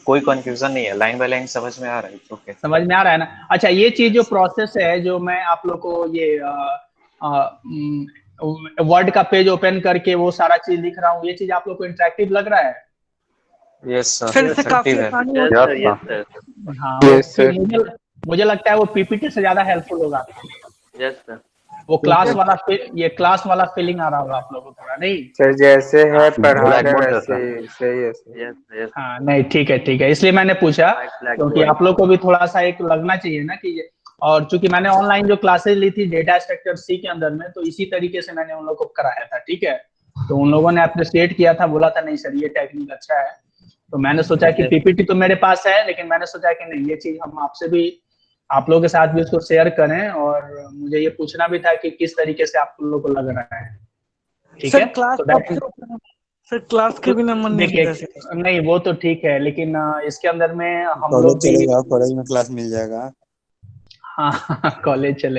कोई कंफ्यूजन नहीं है, लाइन बाय लाइन समझ में आ रहा है। ओके समझ में आ रहा है ना। अच्छा ये चीज जो प्रोसेस है जो मैं आप लोग को ये वर्ड का पेज ओपन करके वो सारा चीज लिख रहा हूँ, ये चीज आप लोग को इंटरेक्टिव लग रहा है? यस सर, काफी है। आसानी होती है। हाँ Yes, sir. मुझे लगता है वो PPT से ज्यादा हेल्पफुल होगा। Yes sir. वो क्लास वाला फीलिंग आ रहा होगा आप लोगों को थोड़ा, नहीं? सर जैसे है पढ़ा रहे Blackboard वैसे जैसा। ही सही है सर। Yes yes. हाँ नहीं ठीक है इसलिए मैंने पूछा क्योंकि आप लोग को भी थोड़ा सा एक लगना चाहिए ना कि और चूंकि मैंने ऑनलाइन जो क्लासेस ली थी डेटा स्ट्रक्चर सी के अंदर में, तो इसी तरीके से मैंने उन लोग को कराया था, ठीक है। तो उन लोगों ने अप्रिशिएट किया था, बोला था नहीं सर ये टेक्निक अच्छा है। तो मैंने सोचा कि PPT तो मेरे पास है, लेकिन मैंने सोचा कि नहीं ये चीज हम आपसे भी, आप लोगों के साथ भी उसको शेयर करें। और मुझे ये पूछना भी था कि किस तरीके से आप लोग को लग रहा है, ठीक है। सर क्लास के बिना मन नहीं देखिए लगता। नहीं वो तो ठीक है, लेकिन इसके अंदर में हम कॉलेज लोग भी चलेगा, कॉलेज में क्लास मिल जाएगा। हाँ कॉलेज चले